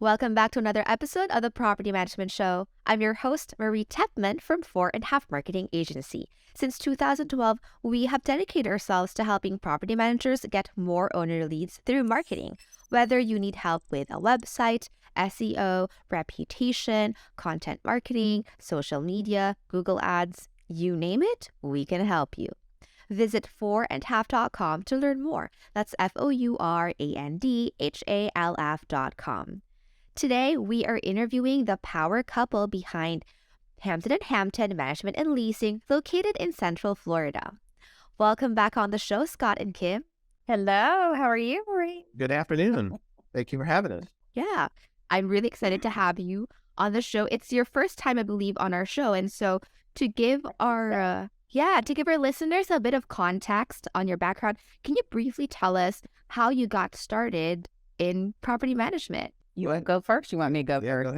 Welcome back to another episode of the Property Management Show. I'm your host, Marie Tepman from 4.5 Marketing Agency. Since 2012, we have dedicated ourselves to helping property managers get more owner leads through marketing. Whether you need help with a website, SEO, reputation, content marketing, social media, Google Ads, you name it, we can help you. Visit 4andhalf.com to learn more. That's FOURANDHALF.com. Today, we are interviewing the power couple behind Hampton & Hampton Management and Leasing, located in Central Florida. Welcome back on the show, Scott and Kim. Hello, how are you, Marie? Good afternoon. Thank you for having us. Yeah, I'm really excited to have you on the show. It's your first time, I believe, on our show. And so to give our listeners a bit of context on your background, can you briefly tell us how you got started in property management? You want to go first? You want me to go first? Go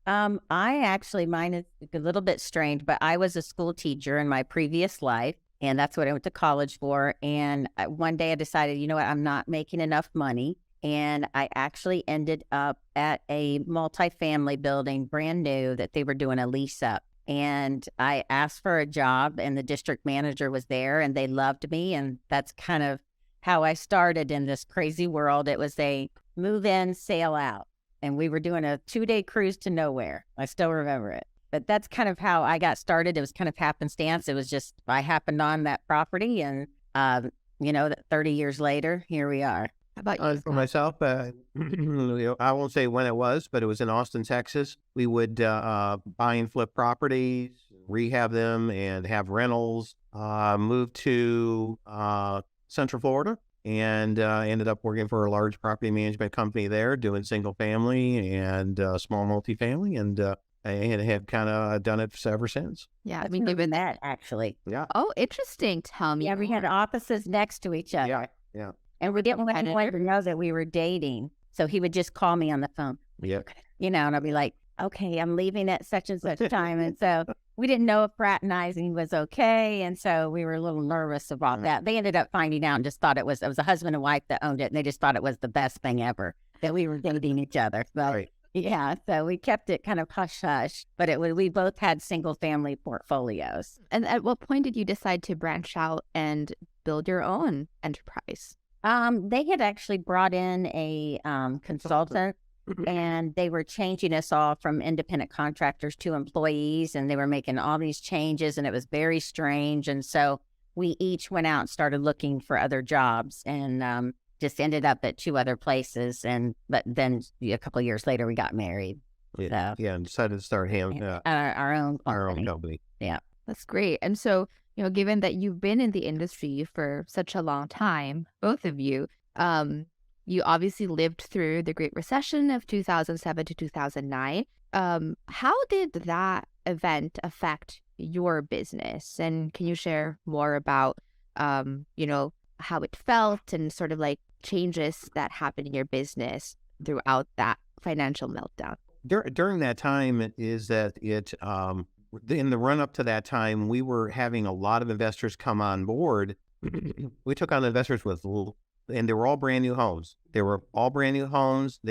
ahead. Mine is a little bit strange, but I was a school teacher in my previous life, and that's what I went to college for. And one day I decided, you know what, I'm not making enough money. And I actually ended up at a multifamily building, brand new, that they were doing a lease up. And I asked for a job, and the district manager was there, and they loved me. And that's kind of how I started in this crazy world. It was a move in, sail out. And we were doing a 2-day cruise to nowhere. I still remember it. But that's kind of how I got started. It was kind of happenstance. It was just, I happened on that property. And, 30 years later, here we are. How about you? For myself, I won't say when it was, but it was in Austin, Texas. We would buy and flip properties, rehab them, and have rentals. Moved to Central Florida and ended up working for a large property management company there, doing single family and small multifamily, and have kind of done it ever since. Yeah, I mean, given that, actually. Yeah. Oh, interesting. Tell me. Yeah, we had offices next to each other. Yeah. And we didn't want anyone to know that we were dating. So he would just call me on the phone. Yeah. And I'd be like, okay, I'm leaving at such and such time. And so we didn't know if fraternizing was okay. And so we were a little nervous about that. They ended up finding out and just thought it was a husband and wife that owned it. And they just thought it was the best thing ever that we were dating each other. So, Right. yeah, so we kept it kind of hush-hush. But we both had single-family portfolios. And at what point did you decide to branch out and build your own enterprise? They had actually brought in a consultant, and they were changing us all from independent contractors to employees, and they were making all these changes, and it was very strange. And so we each went out and started looking for other jobs, and just ended up at 2 other places. But then a couple of years later, we got married. Yeah. So, And decided to start our own our own company. company. Yeah. That's great. And so, given that you've been in the industry for such a long time, both of you, you obviously lived through the Great Recession of 2007 to 2009. How did that event affect your business? And can you share more about, how it felt and sort of like changes that happened in your business throughout that financial meltdown? During that time, in the run up to that time, we were having a lot of investors come on board. We took on investors and they were all brand new homes. They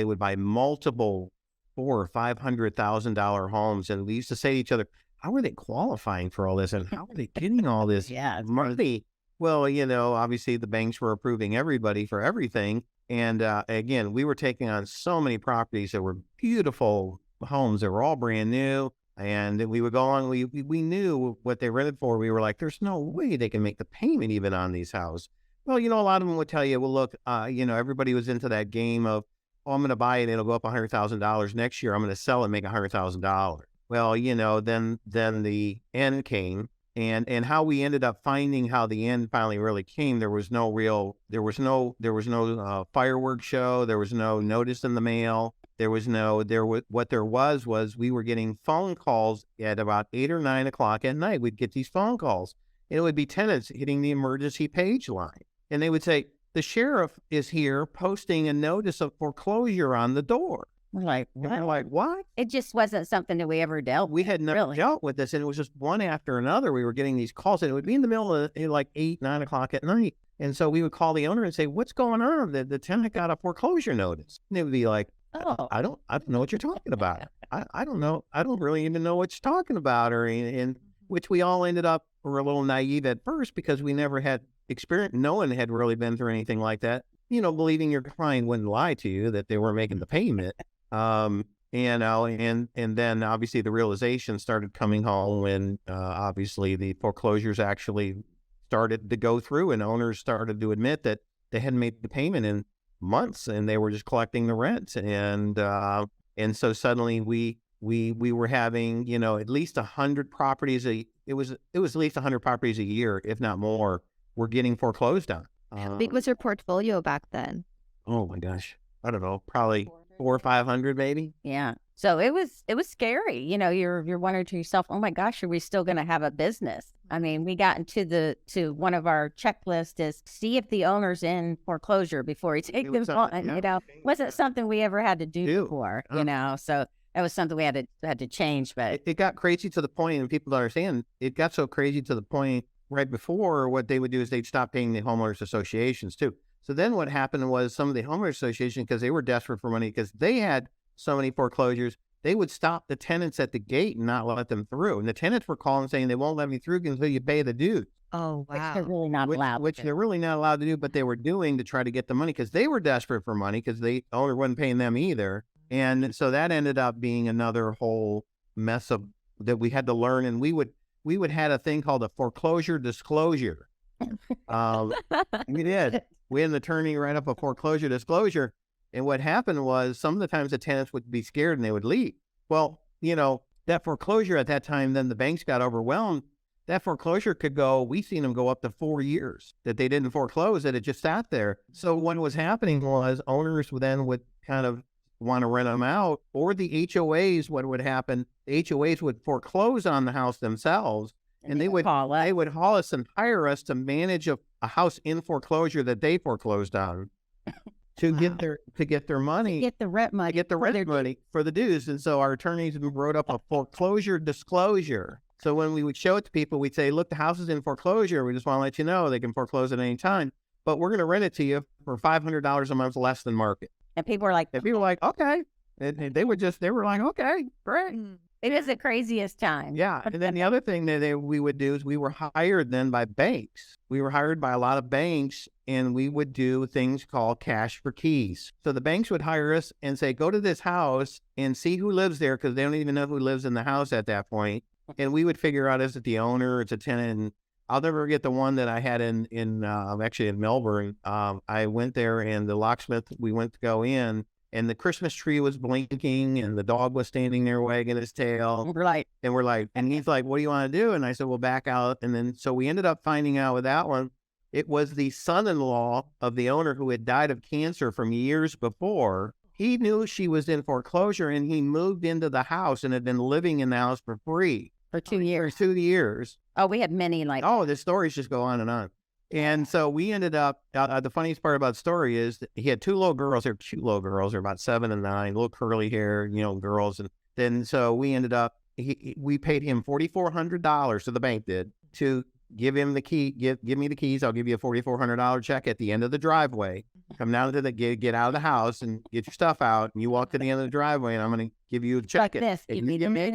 would buy multiple $400,000 or $500,000 homes. And we used to say to each other, how are they qualifying for all this? And how are they getting all this money? Well, obviously the banks were approving everybody for everything. And again, we were taking on so many properties that were beautiful homes that were all brand new. And we would go on, we knew what they rented for. We were like, there's no way they can make the payment even on these houses. Well, a lot of them would tell you, well, look, everybody was into that game of, I'm going to buy it, it'll go up $100,000 next year. I'm going to sell it and make $100,000. Well, then the end came, and how we ended up finding how the end finally really came. There was no fireworks show. There was no notice in the mail. What there was we were getting phone calls at about 8 or 9 o'clock at night. We'd get these phone calls, and it would be tenants hitting the emergency page line. And they would say, the sheriff is here posting a notice of foreclosure on the door. We're like, what? We're like, what? It just wasn't something that we ever dealt with. We had never dealt with this, and it was just one after another. We were getting these calls, and it would be in the middle of like 8, 9 o'clock at night. And so we would call the owner and say, what's going on? The tenant got a foreclosure notice. And they would be like, Oh, I don't know what you're talking about. I don't know. I don't really even know what you're talking about, or and which we all ended up were a little naive at first because we never had experience. No one had really been through anything like that. Believing your client wouldn't lie to you that they were making the payment. And then obviously the realization started coming home when obviously the foreclosures actually started to go through, and owners started to admit that they hadn't made the payment in months and they were just collecting the rent. And so suddenly we were having, at least 100 properties. It was at least 100 properties a year, if not more, were getting foreclosed on. How big was your portfolio back then? Oh my gosh. I don't know, probably 400 or 500 maybe. yeah. So it was scary. You're wondering to yourself, oh my gosh, are we still going to have a business? I mean, we got to one of our checklists is see if the owner's in foreclosure before you take them on. Wasn't something we ever had to do before, so that was something we had to change. But it got crazy to the point, and people don't understand, it got so crazy to the point right before what they would do is they'd stop paying the homeowners associations too. So then what happened was some of the homeowners associations, because they were desperate for money, because they had so many foreclosures, they would stop the tenants at the gate and not let them through. And the tenants were calling saying they won't let me through until you pay the dues. Oh, which wow. they're really not allowed. Which they're really not allowed to do, but they were doing to try to get the money because they were desperate for money because the owner wasn't paying them either. And so that ended up being another whole mess of that we had to learn. And we would had a thing called a foreclosure disclosure. We did. We had an attorney write up a foreclosure disclosure. And what happened was some of the times the tenants would be scared and they would leave. Well, that foreclosure at that time, then the banks got overwhelmed. That foreclosure could go, we've seen them go up to 4 years that they didn't foreclose, that it just sat there. So what was happening was owners would kind of want to rent them out, or the HOAs, what would happen, the HOAs would foreclose on the house themselves, and they would haul us and hire us to manage a house in foreclosure that they foreclosed on. To get their money, to get the rent money, for the dues. And so our attorneys wrote up a foreclosure disclosure. So when we would show it to people, we'd say, look, the house is in foreclosure. We just want to let you know they can foreclose at any time, but we're going to rent it to you for $500 a month less than market. And people were like, okay. And they were like, okay, great. It is the craziest time. Yeah. And then the other thing that we would do is we were hired then by banks. We were hired by a lot of banks, and we would do things called cash for keys. So the banks would hire us and say, go to this house and see who lives there, because they don't even know who lives in the house at that point. And we would figure out, is it the owner, it's a tenant. And I'll never forget the one that I had actually in Melbourne. I went there, and the locksmith, we went to go in, and the Christmas tree was blinking, and the dog was standing there wagging his tail. We're like, and he's like, what do you want to do? And I said, well, back out. And then, so we ended up finding out with that one, it was the son-in-law of the owner who had died of cancer from years before. He knew she was in foreclosure, and he moved into the house and had been living in the house for free. For 2 years. For 2 years. Oh, we had many the stories just go on and on. And so we ended up, the funniest part about the story is that he had 2 little girls. They're cute little girls. They're about 7 and 9, little curly hair, girls. And then so we ended up, we paid him $4,400, so the bank did, to give him the key, give me the keys. I'll give you a $4,400 check at the end of the driveway. Come down to the get out of the house and get your stuff out. And you walk to the end of the driveway, and I'm going to give you a check. This. And you give me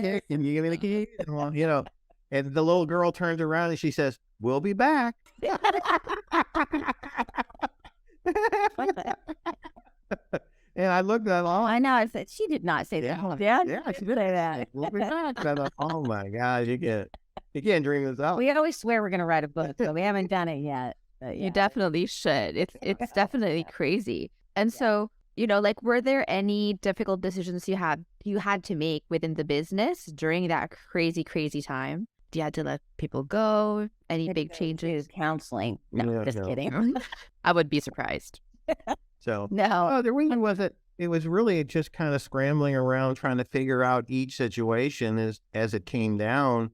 the key. Well, and the little girl turns around and she says, we'll be back. And I looked at her. I know. I said, she did not say that. Yeah, she did say that. We'll be back. And I thought, oh my God, you can't dream this out. We always swear we're going to write a book, but we haven't done it yet. Yeah. You definitely should. It's definitely crazy. And so, were there any difficult decisions you had to make within the business during that crazy, crazy time? Do you have to let people go? Any big changes? Counseling? No, just kidding. I would be surprised. So no, the reason wasn't. It was really just kind of scrambling around trying to figure out each situation as it came down.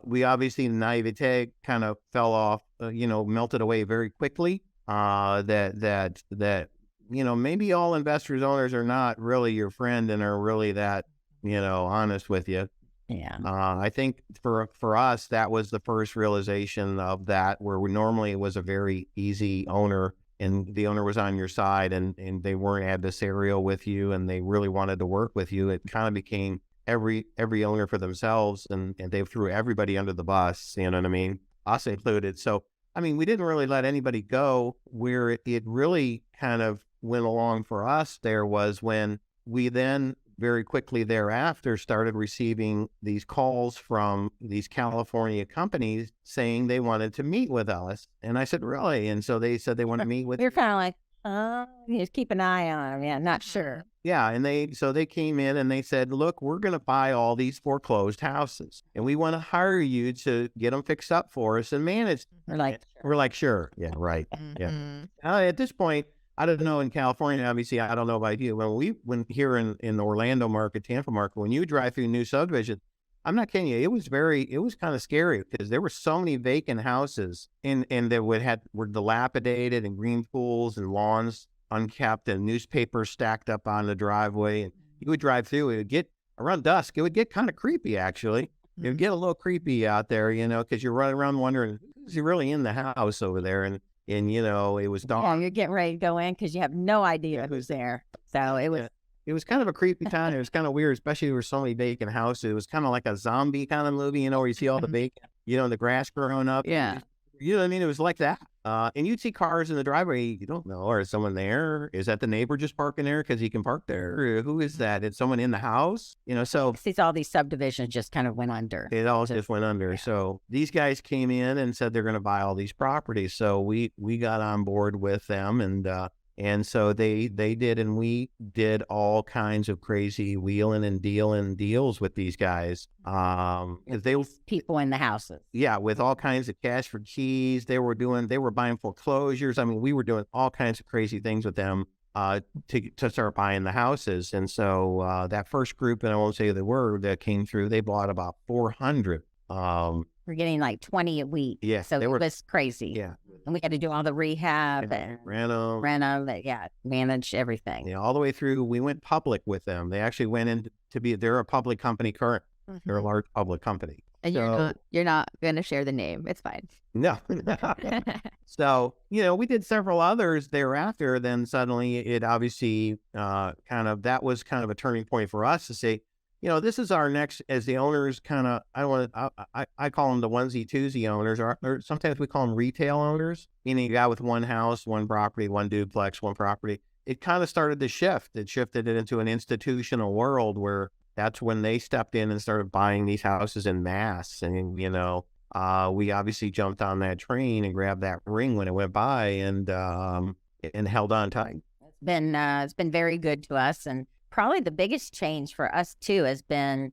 We obviously, the naivete kind of fell off, melted away very quickly. That maybe all investors, owners are not really your friend and are really that, honest with you. Yeah. I think for us, that was the first realization of that, where normally it was a very easy owner and the owner was on your side, and they weren't adversarial with you, and they really wanted to work with you, it kind of became every owner for themselves, and they threw everybody under the bus, you know what I mean? Us included. So, I mean, we didn't really let anybody go. Where it really kind of went along for us there was when we then very quickly thereafter started receiving these calls from these California companies saying they wanted to meet with us. And I said, really? And so they said they want to meet with You're kind of like, you just keep an eye on them. Yeah, not sure. Yeah, and they came in and they said, look, we're going to buy all these foreclosed houses, and we want to hire you to get them fixed up for us and manage. We're like, sure. Yeah, right. Yeah. At this point, I don't know in California, obviously, I don't know about you. When here in the Orlando market, Tampa market, when you drive through new subdivision, I'm not kidding you, it was kind of scary because there were so many vacant houses and that were dilapidated, and green pools and lawns unkept, and newspapers stacked up on the driveway. And you would drive through, it would get around dusk, it would get kind of creepy, actually. It would get a little creepy out there, because you're running around wondering, who's really in the house over there? And it was dark. Yeah, you're getting ready to go in because you have no idea who's there. So it was. Yeah. It was kind of a creepy time. It was kind of weird, especially there were so many vacant houses. It was kind of like a zombie kind of movie, where you see all the vacant, the grass growing up. Yeah. You know what I mean? It was like that. And you'd see cars in the driveway. You don't know. Or is someone there? Is that the neighbor just parking there because he can park there? Or who is that? Is someone in the house? So all these subdivisions just kind of went under. It all just went under. Yeah. So these guys came in and said they're going to buy all these properties. So we got on board with them, and so they did, and we did all kinds of crazy wheeling and dealing deals with these guys. They people in the houses. Yeah, with all kinds of cash for keys. They were buying foreclosures. I mean, we were doing all kinds of crazy things with them to start buying the houses. And so that first group, and I won't say the word, that came through, they bought about 400. We're getting like 20 a week. Yeah, so it was crazy. Yeah. And we had to do all the rehab and rent them, manage everything. Yeah, all the way through. We went public with them. They actually went in they're a public company current. Mm-hmm. They're a large public company. And you're not going to share the name. It's fine. No. So, we did several others thereafter. Then suddenly it obviously that was kind of a turning point for us to say, this is our next, as the owners kind of, I call them the onesie twosie owners, or sometimes we call them retail owners, meaning a guy with one house, one property, one duplex, one property. It kind of started to shift. It shifted it into an institutional world where that's when they stepped in and started buying these houses in mass. And, we obviously jumped on that train and grabbed that ring when it went by and held on tight. It's been very good to us. And probably the biggest change for us too has been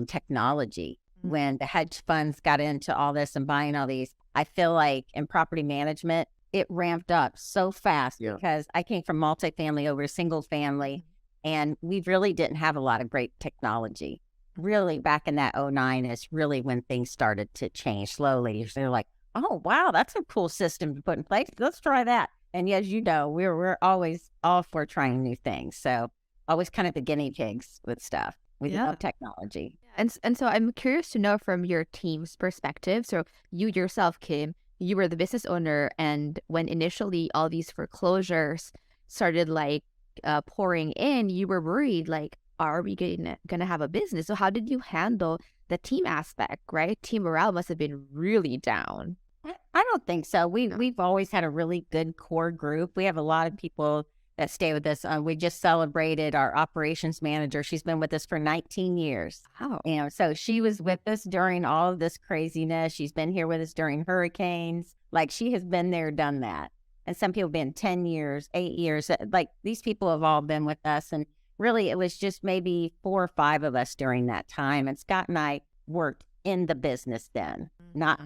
technology. When the hedge funds got into all this and buying all these, I feel like in property management, it ramped up so fast because I came from multifamily over to single family, and we really didn't have a lot of great technology. Really, back in that 2009 is really when things started to change slowly. They're like, oh, wow, that's a cool system to put in place. Let's try that. And as you know, we're always all for trying new things. So always kind of the guinea pigs with stuff. We love technology. And so I'm curious to know from your team's perspective. So you yourself, Kim, you were the business owner, and when initially all these foreclosures started pouring in, you were worried, are we gonna have a business? So how did you handle the team aspect, right? Team morale must have been really down. I don't think so. We've always had a really good core group. We have a lot of people that stay with us. We just celebrated our operations manager. She's been with us for 19 years. Wow. So she was with us during all of this craziness. She's been here with us during hurricanes. She has been there, done that. And some people have been 10 years, 8 years. These people have all been with us. And really, it was just maybe 4 or 5 of us during that time. And Scott and I worked in the business then, not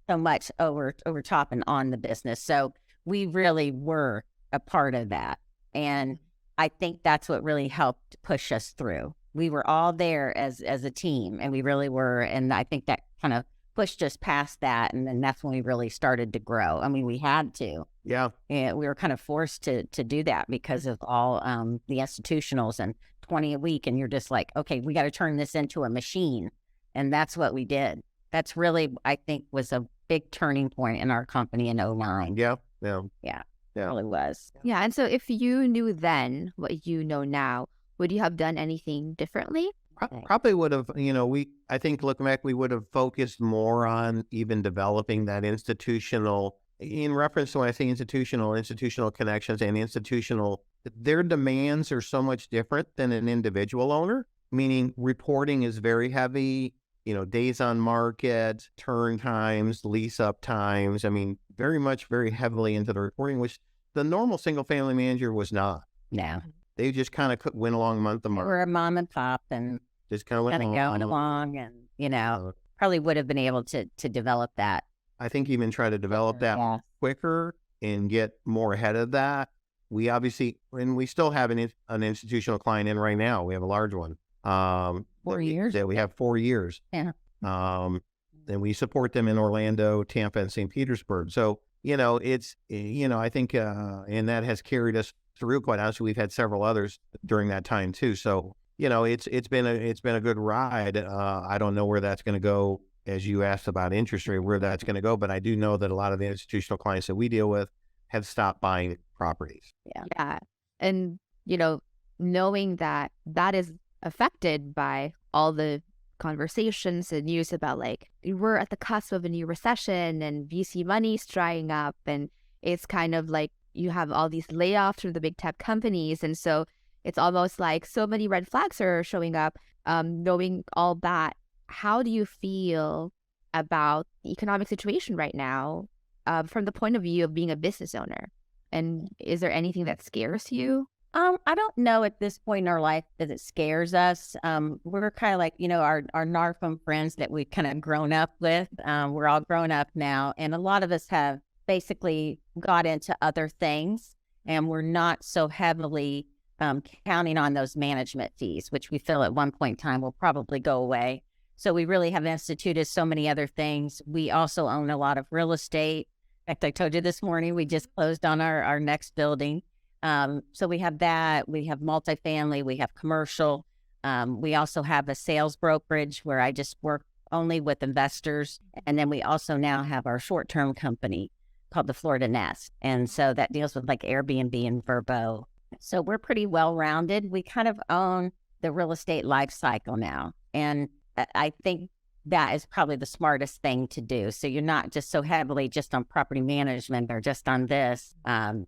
so much over top and on the business. So we really were a part of that. And I think that's what really helped push us through. We were all there as a team, and we really were. And I think that kind of pushed us past that. And then that's when we really started to grow. I mean, we had to. Yeah. And we were kind of forced to do that because of all the institutionals and 20 a week. And you're just like, okay, we got to turn this into a machine. And that's what we did. That's really, I think, was a big turning point in our company in 2009. Yeah. Yeah. Really was. Yeah. And so if you knew then what you know now, would you have done anything differently? Probably would have, I think looking back, we would have focused more on even developing that institutional, in reference to when I say institutional connections and their demands are so much different than an individual owner, meaning reporting is very heavy, days on market, turn times, lease up times. I mean, very heavily into the reporting, which the normal single family manager was not. No. They just kind of went along month to month. We're a mom and pop and just kind of went going along and, probably would have been able to develop that. I think even try to develop that quicker and get more ahead of that. We obviously, and we still have an institutional client in right now. We have a large one. 4 years. We have 4 years. Yeah. And we support them in Orlando, Tampa, and St. Petersburg. So, it's, I think, and that has carried us through. Quite honestly, we've had several others during that time too. So, it's been a good ride. I don't know where that's going to go, as you asked about interest rate, where that's going to go, but I do know that a lot of the institutional clients that we deal with have stopped buying properties. Yeah. And, knowing that is affected by all the conversations and news about like, we're at the cusp of a new recession and VC money's drying up. And it's kind of like you have all these layoffs from the big tech companies. And so it's almost like so many red flags are showing up. Knowing all that, how do you feel about the economic situation right now from the point of view of being a business owner? And is there anything that scares you? I don't know at this point in our life that it scares us. We're kind of like, our NARFM friends that we've kind of grown up with. We're all grown up now. And a lot of us have basically got into other things. And we're not so heavily counting on those management fees, which we feel at one point in time will probably go away. So we really have instituted so many other things. We also own a lot of real estate. In fact, I told you this morning, we just closed on our next building. So we have that, we have multifamily, we have commercial. We also have a sales brokerage where I just work only with investors. And then we also now have our short-term company called the Florida Nest. And so that deals with like Airbnb and Vrbo. So we're pretty well-rounded. We kind of own the real estate life cycle now. And I think that is probably the smartest thing to do. So you're not just so heavily just on property management or just on this. And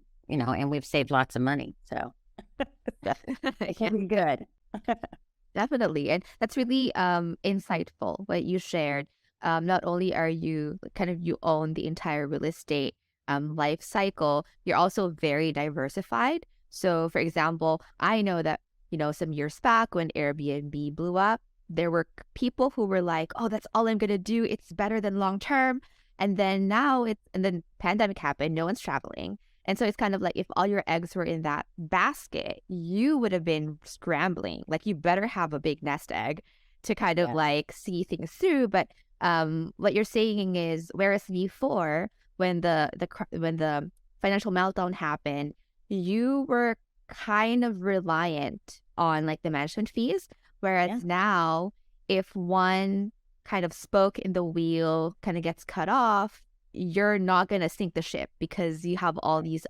we've saved lots of money. So pretty good. Definitely. And that's really insightful what you shared. Not only are you you own the entire real estate life cycle, you're also very diversified. So for example, I know that, some years back when Airbnb blew up, there were people who were like, oh, that's all I'm going to do. It's better than long term. And then and then pandemic happened. No one's traveling. And so it's kind of like if all your eggs were in that basket, you would have been scrambling. Like you better have a big nest egg to kind of like see things through. But what you're saying is, whereas before, when the financial meltdown happened, you were kind of reliant on like the management fees. Whereas now, if one kind of spoke in the wheel kind of gets cut off, you're not going to sink the ship because you have all these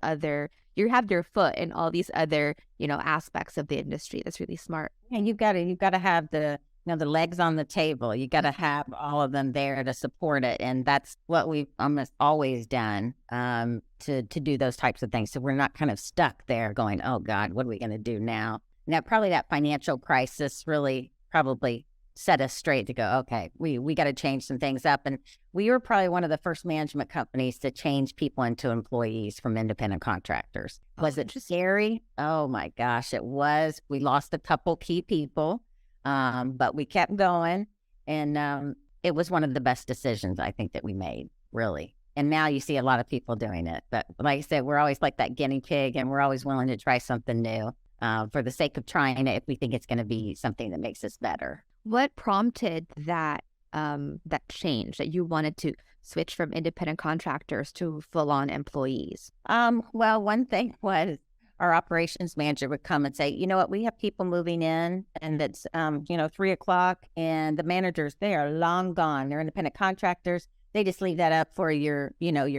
you have your foot in all these other, aspects of the industry. That's really smart. And you've got to have the legs on the table. You got to have all of them there to support it. And that's what we've almost always done to do those types of things. So we're not kind of stuck there going, oh God, what are we going to do now? Now, probably that financial crisis really probably set us straight to go, okay, we got to change some things up. And we were probably one of the first management companies to change people into employees from independent contractors. Was it scary? Oh my gosh, it was. We lost a couple key people, but we kept going. And it was one of the best decisions I think that we made, really. And now you see a lot of people doing it. But like I said, we're always like that guinea pig, and we're always willing to try something new for the sake of trying it if we think it's going to be something that makes us better. What prompted that change that you wanted to switch from independent contractors to full-on employees? Well, one thing was our operations manager would come and say, you know what, we have people moving in and it's, 3:00 and the managers, they are long gone. They're independent contractors. They just leave that up for your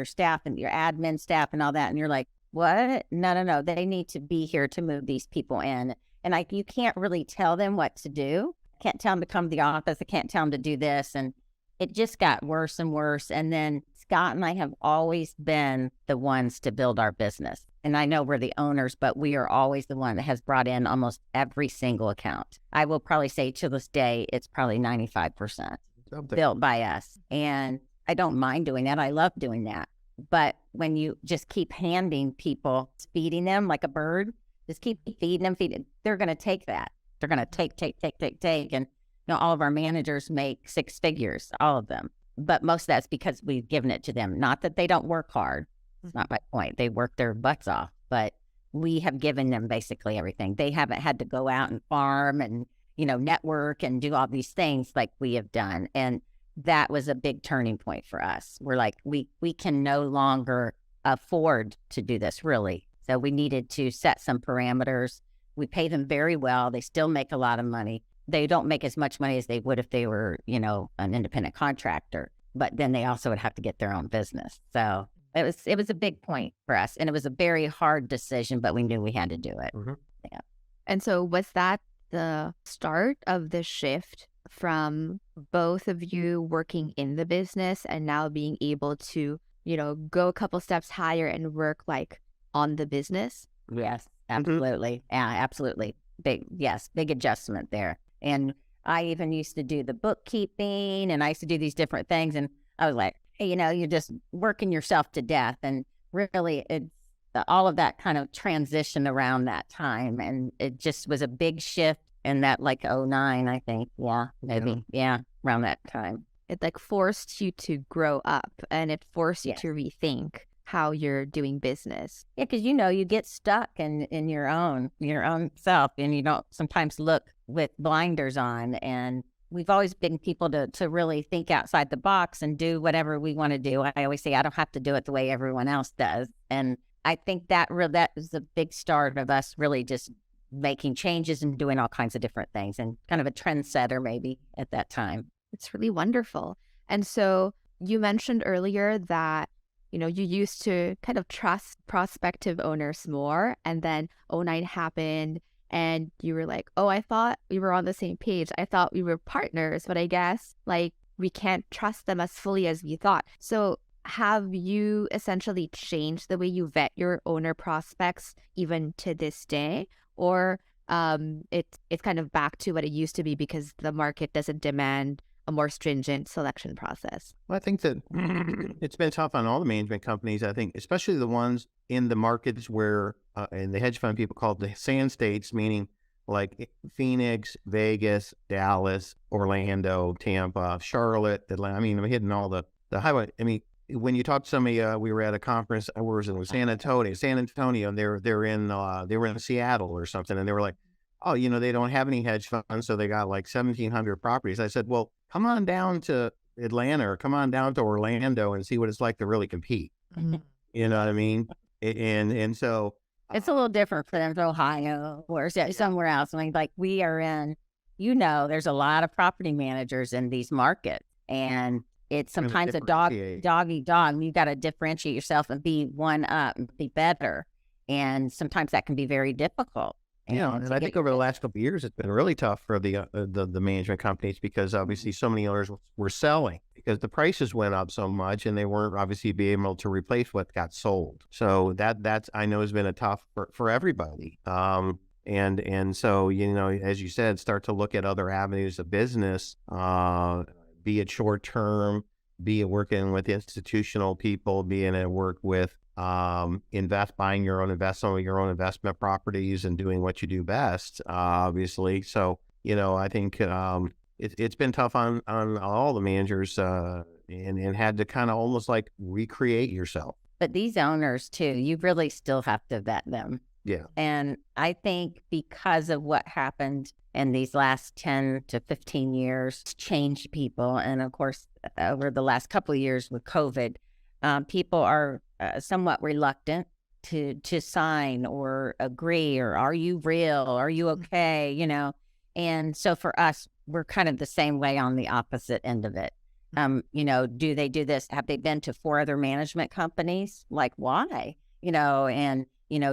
staff and your admin staff and all that. And you're like, what? No, no, no. They need to be here to move these people in. And you can't really tell them what to do. Can't tell them to come to the office. I can't tell them to do this. And it just got worse and worse. And then Scott and I have always been the ones to build our business. And I know we're the owners, but we are always the one that has brought in almost every single account. I will probably say to this day, it's probably 95% built by us. And I don't mind doing that. I love doing that. But when you just keep handing people, feeding them like a bird, just keep feeding them, they're going to take that. They're going to take. And, all of our managers make six figures, all of them. But most of that's because we've given it to them. Not that they don't work hard. It's not my point. They work their butts off. But we have given them basically everything. They haven't had to go out and farm and, network and do all these things like we have done. And that was a big turning point for us. We're like, we can no longer afford to do this, really. So we needed to set some parameters. We pay them very well. They still make a lot of money. They don't make as much money as they would if they were, an independent contractor. But then they also would have to get their own business. So it was a big point for us. And it was a very hard decision, but we knew we had to do it. Mm-hmm. Yeah. And so was that the start of the shift from both of you working in the business and now being able to, go a couple steps higher and work like on the business? Yes, absolutely. Yeah, absolutely. Big adjustment there. And I even used to do the bookkeeping and I used to do these different things. And I was like, hey, you're just working yourself to death. And really, all of that kind of transition around that time. And it just was a big shift in that like 2009, I think. Yeah, maybe. Yeah, around that time. It like forced you to grow up and it forced you to rethink how you're doing business. Yeah, because you get stuck in your own self, and you don't sometimes look with blinders on. And we've always been people to really think outside the box and do whatever we want to do. I always say I don't have to do it the way everyone else does. And I think that was the big start of us really just making changes and doing all kinds of different things, and kind of a trendsetter maybe at that time. It's really wonderful. And so you mentioned earlier that you used to kind of trust prospective owners more, and then 2009 happened and you were like, oh, I thought we were on the same page. I thought we were partners, but I guess like we can't trust them as fully as we thought. So have you essentially changed the way you vet your owner prospects even to this day? Or it's kind of back to what it used to be because the market doesn't demand a more stringent selection process? Well, I think that it's been tough on all the management companies. I think especially the ones in the markets where, and the hedge fund people call it the sand states, meaning like Phoenix, Vegas, Dallas, Orlando, Tampa, Charlotte, Atlanta. I mean, I'm hitting all the highway. I mean, when you talk to somebody, we were at a conference. I was in San Antonio. And they were in Seattle or something, and they were like, oh, they don't have any hedge funds, so they got like 1,700 properties. I said, well, come on down to Atlanta or come on down to Orlando and see what it's like to really compete. Mm-hmm. You know what I mean? And so it's a little different from Ohio or somewhere else. I mean, like we are in, there's a lot of property managers in these markets, and it's sometimes a dog eat dog. You got to differentiate yourself and be one up and be better. And sometimes that can be very difficult. And I think over the last couple of years, it's been really tough for the management companies because obviously so many owners were selling because the prices went up so much and they weren't obviously being able to replace what got sold. So that's I know has been a tough for everybody. And so, as you said, start to look at other avenues of business, be it short term, be it working with institutional people, be it work with buying your own investment properties and doing what you do best, obviously. So, I think it's been tough on all the managers and had to kind of almost like recreate yourself. But these owners too, you really still have to vet them. Yeah. And I think because of what happened in these last 10 to 15 years, changed people. And of course, over the last couple of years with COVID, people are somewhat reluctant to sign or agree, or are you real? Are you okay? And so for us, we're kind of the same way on the opposite end of it. Do they do this? Have they been to 4 other management companies? Like, why? and,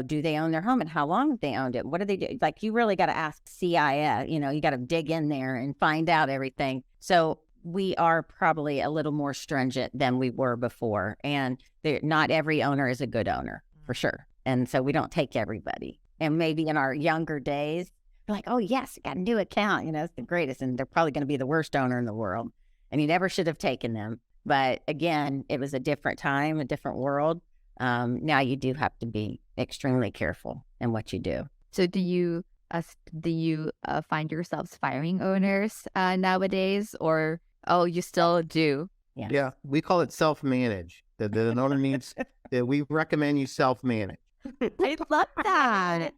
do they own their home and how long have they owned it? What do they do? Like, you really got to ask CIS, you got to dig in there and find out everything. So we are probably a little more stringent than we were before. And not every owner is a good owner, for sure. And so we don't take everybody. And maybe in our younger days, we're like, oh, yes, got a new account. It's the greatest. And they're probably going to be the worst owner in the world. And you never should have taken them. But again, it was a different time, a different world. Now you do have to be extremely careful in what you do. So do you find yourselves firing owners nowadays, or you still do? Yeah, we call it self-manage. That an owner needs that we recommend you self-manage. I love that.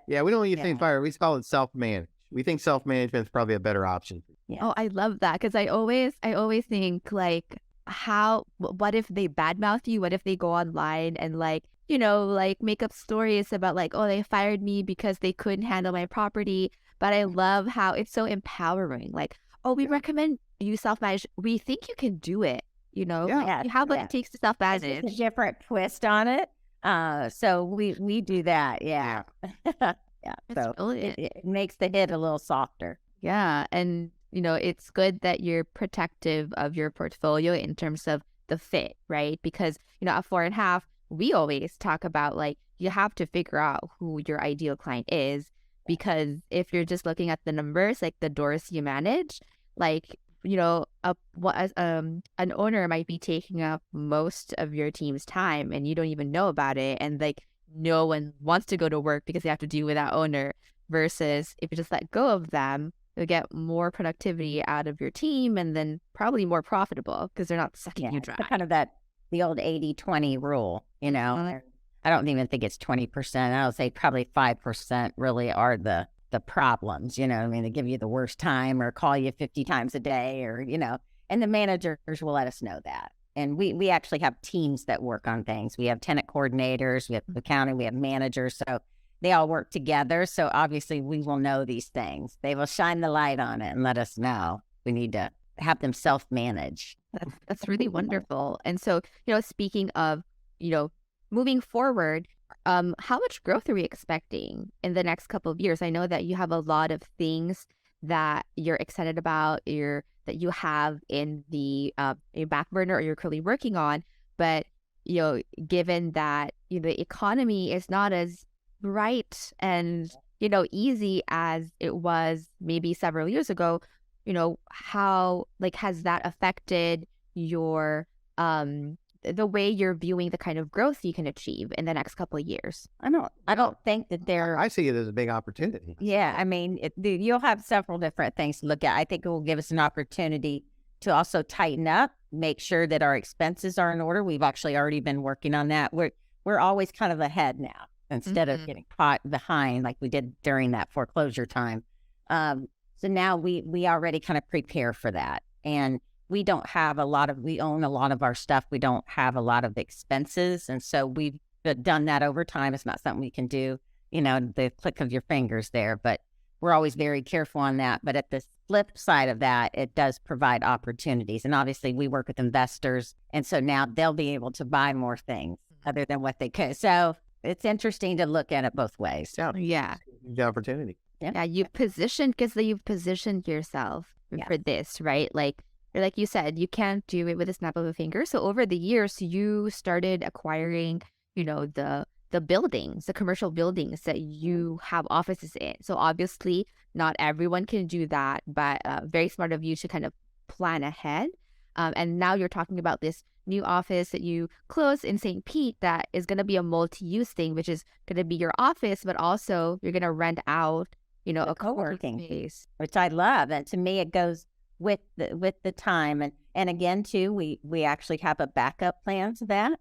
Yeah, we don't even think fire. We call it self-manage. We think self-management is probably a better option. Yeah. Oh, I love that, because I always think, like, what if they badmouth you? What if they go online and make up stories about like, oh, they fired me because they couldn't handle my property. But I love how it's so empowering. Like, oh, we recommend you self-manage. We think you can do it. You have what it takes to self-manage. It's a different twist on it. So we do that. Yeah. Yeah. So it makes the hit a little softer. Yeah. And, it's good that you're protective of your portfolio in terms of the fit, right? Because, at 4.5, we always talk about, like, you have to figure out who your ideal client is, because if you're just looking at the numbers, like the doors you manage, like, an owner might be taking up most of your team's time and you don't even know about it. And like, no one wants to go to work because they have to deal with that owner, versus if you just let go of them, you'll get more productivity out of your team and then probably more profitable because they're not sucking you dry. Kind of the old 80-20 rule, I don't even think it's 20%. I would say probably 5% really are the problems, they give you the worst time or call you 50 times a day or, and the managers will let us know that. And we actually have teams that work on things. We have tenant coordinators, we have accounting, we have managers. So they all work together. So obviously we will know these things. They will shine the light on it and let us know. We need to have them self-manage. That's really wonderful. And so, speaking of, moving forward, how much growth are we expecting in the next couple of years? I know that you have a lot of things that you're excited about, that you have in the back burner or you're currently working on. But, given that the economy is not as bright and, easy as it was maybe several years ago, how, has that affected your the way you're viewing the kind of growth you can achieve in the next couple of years? I don't think that I see it as a big opportunity. Yeah, I mean, you'll have several different things to look at. I think it will give us an opportunity to also tighten up, make sure that our expenses are in order. We've actually already been working on that. We're always kind of ahead now instead of getting caught behind like we did during that foreclosure time. So now we already kind of prepare for that. And we own a lot of our stuff. We don't have a lot of expenses. And so we've done that over time. It's not something we can do, the click of your fingers there, but we're always very careful on that. But at the flip side of that, it does provide opportunities. And obviously we work with investors. And so now they'll be able to buy more things other than what they could. So it's interesting to look at it both ways. Yeah. Huge opportunity. Yeah. You've positioned yourself for this, right? Like you said, you can't do it with a snap of a finger. So over the years, you started acquiring, the buildings, the commercial buildings that you have offices in. So obviously, not everyone can do that, but very smart of you to kind of plan ahead. And now you're talking about this new office that you closed in St. Pete that is going to be a multi-use thing, which is going to be your office, but also you're going to rent out, a co-working space, which I love. And to me, it goes with the time. And again, too, we actually have a backup plan to that.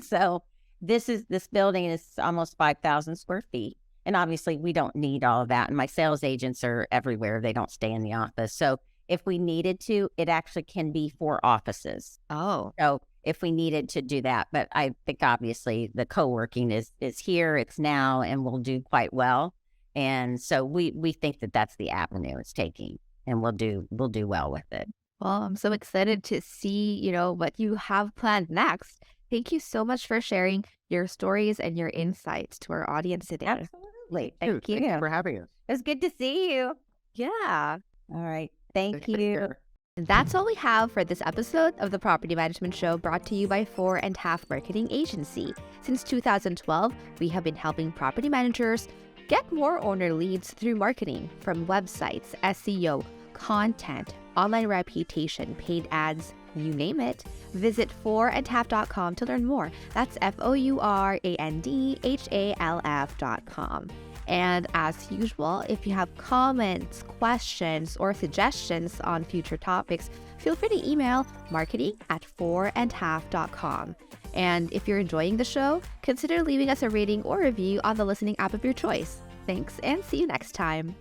So this building is almost 5,000 square feet. And obviously we don't need all of that. And my sales agents are everywhere. They don't stay in the office. So if we needed to, it actually can be 4 offices. Oh. So if we needed to do that, but I think obviously the co-working is here, it's now, and will do quite well. And so we think that that's the avenue it's taking, and we'll do well with it. Well, I'm so excited to see, what you have planned next. Thank you so much for sharing your stories and your insights to our audience today. Absolutely. Thank you. Thanks for having us. It was good to see you. Yeah. All right. Thank Take you. care. And that's all we have for this episode of the Property Management Show, brought to you by 4.5 Marketing Agency. Since 2012, we have been helping property managers get more owner leads through marketing, from websites, SEO, content, online reputation, paid ads, you name it. Visit 4andhalf.com to learn more. That's FOURANDHALF.com. And as usual, if you have comments, questions, or suggestions on future topics, feel free to email marketing@4andhalf.com. And if you're enjoying the show, consider leaving us a rating or review on the listening app of your choice. Thanks, and see you next time.